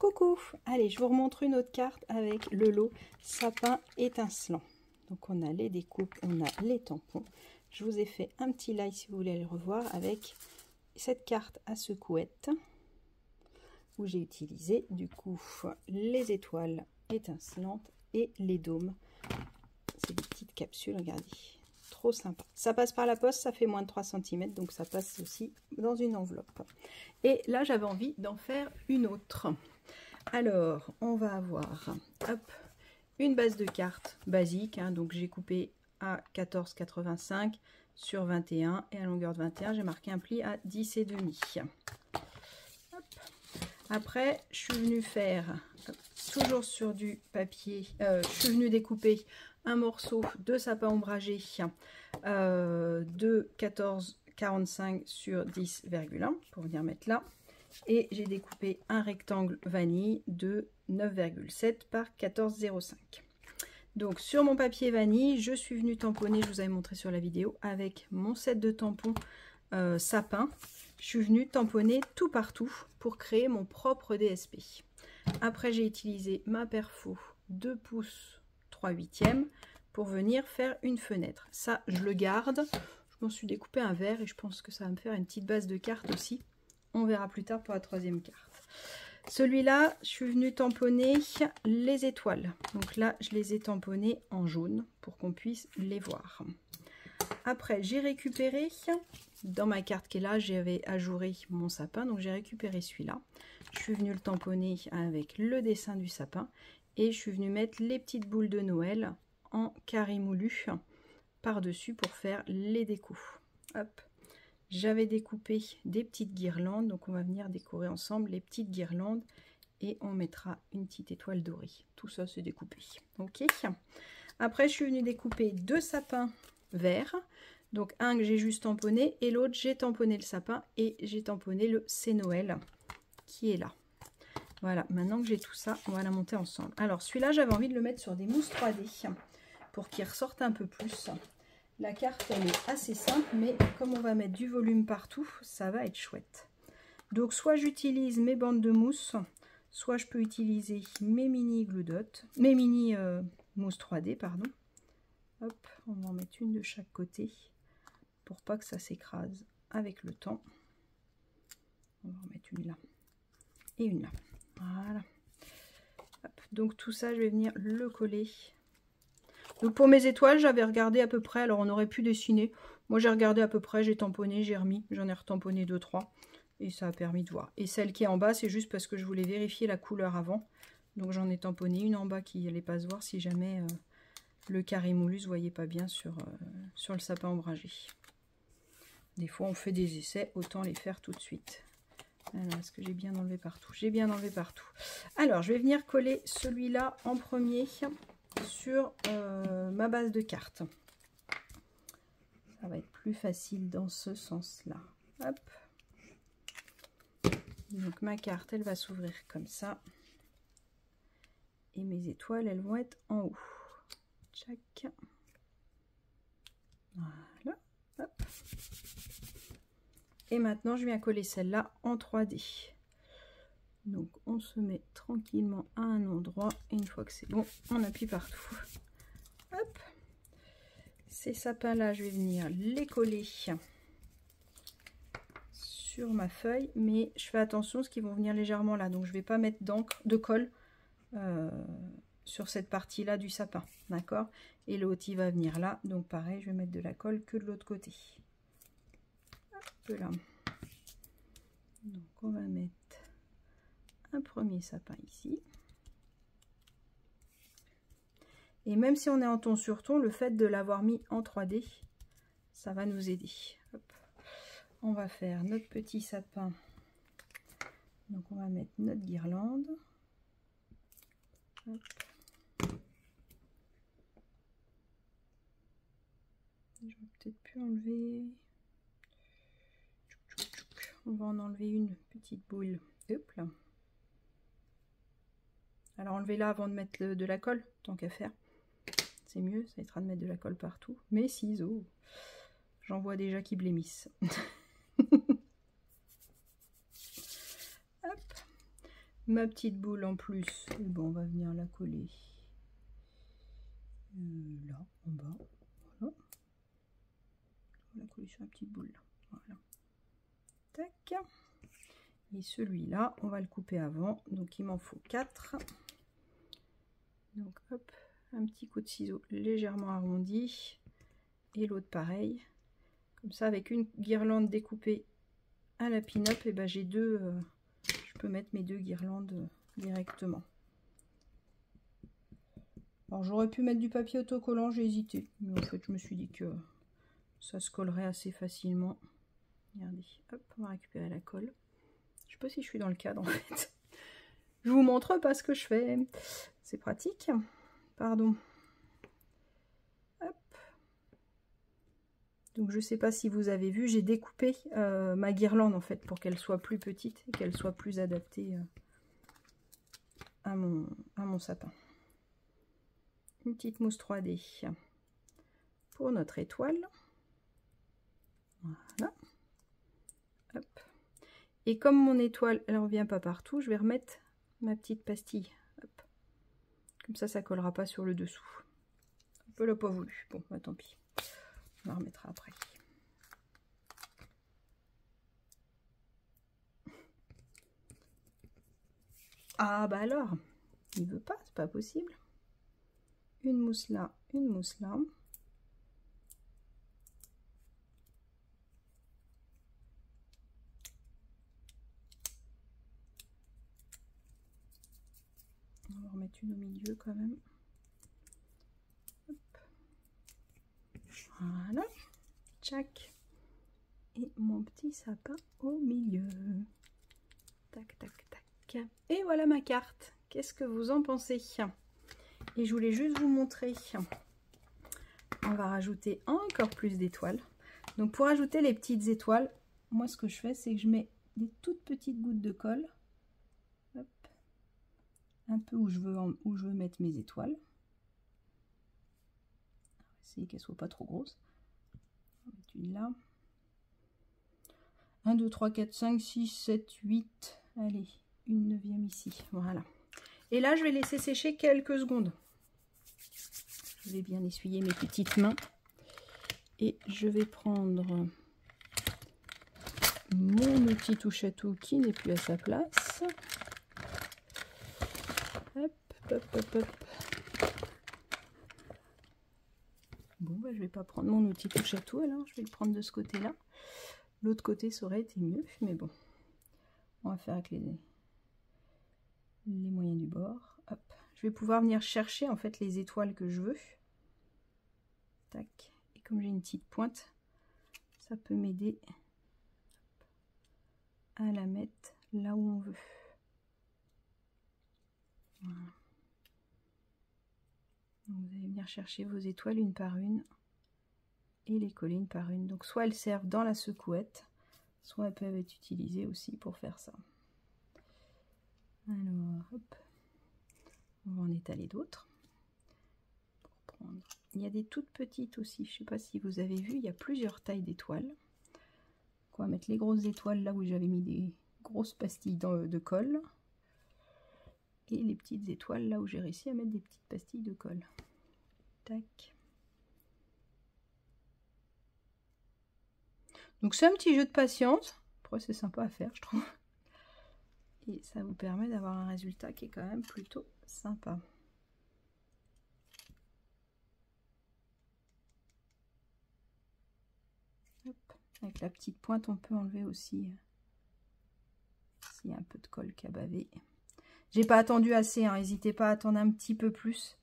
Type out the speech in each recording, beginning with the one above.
Coucou! Allez, je vous remontre une autre carte avec le lot sapin étincelant. Donc on a les découpes, on a les tampons. Je vous ai fait un petit live si vous voulez aller revoir avec cette carte à secouette où j'ai utilisé du coup les étoiles étincelantes et les dômes. C'est des petites capsules, regardez. Trop sympa. Ça passe par la poste, ça fait moins de 3 cm, donc ça passe aussi dans une enveloppe. Et là, j'avais envie d'en faire une autre. Alors, on va avoir hop, une base de cartes basique. Hein, donc, j'ai coupé à 14,85 sur 21 et à longueur de 21, j'ai marqué un pli à 10,5. Après, je suis venue faire, toujours sur du papier, je suis venue découper un morceau de sapin ombragé de 14,45 sur 10,1 pour venir mettre là. Et j'ai découpé un rectangle vanille de 9,7 par 14,05. Donc sur mon papier vanille, je suis venue tamponner, je vous avais montré sur la vidéo, avec mon set de tampons sapin. Je suis venue tamponner tout partout pour créer mon propre DSP. Après, j'ai utilisé ma perfo 2 pouces 3/8 pour venir faire une fenêtre. Ça, je le garde. Je m'en suis découpé un vert et je pense que ça va me faire une petite base de cartes aussi. On verra plus tard pour la troisième carte. Celui-là, je suis venue tamponner les étoiles. Donc là, je les ai tamponnées en jaune pour qu'on puisse les voir. Après, j'ai récupéré, dans ma carte qui est là, j'avais ajouré mon sapin. Donc j'ai récupéré celui-là. Je suis venue le tamponner avec le dessin du sapin. Et je suis venue mettre les petites boules de Noël en carré moulu par-dessus pour faire les décos. Hop. J'avais découpé des petites guirlandes, donc on va venir décorer ensemble les petites guirlandes et on mettra une petite étoile dorée. Tout ça c'est découpé. Ok. Après je suis venue découper 2 sapins verts, donc un que j'ai juste tamponné et l'autre j'ai tamponné le sapin et j'ai tamponné le C'est Noël qui est là. Voilà, maintenant que j'ai tout ça, on va la monter ensemble. Alors celui-là j'avais envie de le mettre sur des mousses 3D pour qu'il ressorte un peu plus. La carte, elle est assez simple, mais comme on va mettre du volume partout, ça va être chouette. Donc, soit j'utilise mes bandes de mousse, soit je peux utiliser mes mini glue dot, mes mini mousse 3D, pardon. Hop, on va en mettre une de chaque côté pour pas que ça s'écrase avec le temps. On va en mettre une là et une là. Voilà. Hop, donc, tout ça, je vais venir le coller. Donc pour mes étoiles, j'avais regardé à peu près, alors on aurait pu dessiner. Moi j'ai regardé à peu près, j'ai tamponné, j'ai remis, j'en ai retamponné 2-3 et ça a permis de voir. Et celle qui est en bas, c'est juste parce que je voulais vérifier la couleur avant. Donc j'en ai tamponné une en bas qui n'allait pas se voir si jamais le carré moulu ne se voyait pas bien sur le sapin ombragé. Des fois on fait des essais, autant les faire tout de suite. Alors est-ce que j'ai bien enlevé partout? J'ai bien enlevé partout. Alors je vais venir coller celui-là en premier sur ma base de cartes. Ça va être plus facile dans ce sens-là. Hop. Donc ma carte, elle va s'ouvrir comme ça. Et mes étoiles, elles vont être en haut. Tchac. Voilà. Hop. Et maintenant, je viens coller celle-là en 3D. Donc on se met tranquillement à un endroit et une fois que c'est bon, on appuie partout. Hop. Ces sapins là, je vais venir les coller sur ma feuille, mais je fais attention parce qu'ils vont venir légèrement là, donc je vais pas mettre d'encre, de colle sur cette partie là du sapin, d'accord? Et l'autre il va venir là, donc pareil, je vais mettre de la colle que de l'autre côté. Hop là. Donc on va mettre un premier sapin ici. Et même si on est en ton sur ton, le fait de l'avoir mis en 3D, ça va nous aider. Hop. On va faire notre petit sapin. Donc on va mettre notre guirlande. Hop. J'aurais peut-être pu enlever. On va en enlever une petite boule. Hop là. Alors enlevez-la avant de mettre de la colle, tant qu'à faire. C'est mieux, ça évitera de mettre de la colle partout. Mes ciseaux, j'en vois déjà qui blêmissent. Hop. ma petite boule en plus. Et bon, on va venir la coller là, en bas. Voilà. On va la coller sur la petite boule là. Voilà. Tac. Et celui-là, on va le couper avant. Donc, il m'en faut 4. Donc, hop, un petit coup de ciseau légèrement arrondi. Et l'autre pareil. Comme ça, avec une guirlande découpée à la pin-up, et ben j'ai deux. Je peux mettre mes 2 guirlandes directement. Alors, j'aurais pu mettre du papier autocollant, j'ai hésité. Mais en fait, je me suis dit que ça se collerait assez facilement. Regardez, hop, on va récupérer la colle. Je sais pas si je suis dans le cadre en fait. Je vous montre pas ce que je fais. C'est pratique. Pardon. Hop. Donc je sais pas si vous avez vu, j'ai découpé ma guirlande en fait pour qu'elle soit plus petite et qu'elle soit plus adaptée à mon sapin. Une petite mousse 3D pour notre étoile. Voilà. Hop. Et comme mon étoile, elle ne revient pas partout, je vais remettre ma petite pastille. Hop. Comme ça, ça ne collera pas sur le dessous. Un peu l'a pas voulu. Bon, bah, tant pis. On la remettra après. Ah bah alors, il veut pas, c'est pas possible. Une mousse là, une mousse là. On va remettre une au milieu quand même. Hop. Voilà. Tchac. Et mon petit sapin au milieu. Tac, tac, tac. Et voilà ma carte. Qu'est-ce que vous en pensez? Et je voulais juste vous montrer. On va rajouter encore plus d'étoiles. Donc pour ajouter les petites étoiles, moi ce que je fais, c'est que je mets des toutes petites gouttes de colle. Hop. Un peu où je veux mettre mes étoiles. Essayez qu'elles ne soient pas trop grosses. On va mettre une là. 1, 2, 3, 4, 5, 6, 7, 8. Allez, une neuvième ici. Voilà. Et là, je vais laisser sécher quelques secondes. Je vais bien essuyer mes petites mains. Et je vais prendre mon outil touche à tout qui n'est plus à sa place. Hop, hop, hop, hop. Bon, bah, je vais pas prendre mon outil touche à tout, alors je vais le prendre de ce côté-là. L'autre côté, ça aurait été mieux, mais bon. On va faire avec les moyens du bord. Hop. Je vais pouvoir venir chercher en fait les étoiles que je veux. Tac. Et comme j'ai une petite pointe, ça peut m'aider à la mettre là où on veut. Voilà. Donc vous allez venir chercher vos étoiles une par une et les coller une par une. Donc soit elles servent dans la secouette, soit elles peuvent être utilisées aussi pour faire ça. Alors, hop, on va en étaler d'autres. Il y a des toutes petites aussi, je ne sais pas si vous avez vu, il y a plusieurs tailles d'étoiles. On va mettre les grosses étoiles là où j'avais mis des grosses pastilles de colle. Et les petites étoiles là où j'ai réussi à mettre des petites pastilles de colle. Tac. Donc c'est un petit jeu de patience. Après c'est sympa à faire je trouve. Et ça vous permet d'avoir un résultat qui est quand même plutôt sympa. Hop. Avec la petite pointe on peut enlever aussi s'il y a un peu de colle qui a bavé. J'ai pas attendu assez, hein. N'hésitez pas à attendre un petit peu plus.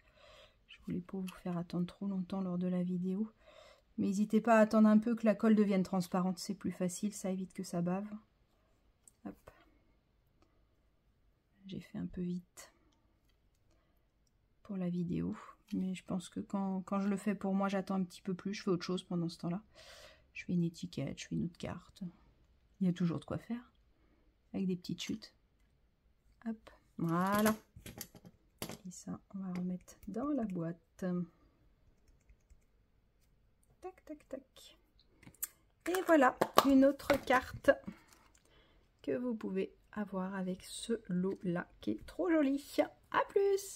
Je voulais pas vous faire attendre trop longtemps lors de la vidéo. Mais n'hésitez pas à attendre un peu que la colle devienne transparente, c'est plus facile, ça évite que ça bave. Hop. J'ai fait un peu vite pour la vidéo, mais je pense que quand je le fais pour moi, j'attends un petit peu plus, je fais autre chose pendant ce temps-là. Je fais une étiquette, je fais une autre carte. Il y a toujours de quoi faire, avec des petites chutes. Hop, voilà. Et ça, on va remettre dans la boîte. Tac, tac, tac. Et voilà, une autre carte que vous pouvez à voir avec ce lot là qui est trop joli. À plus!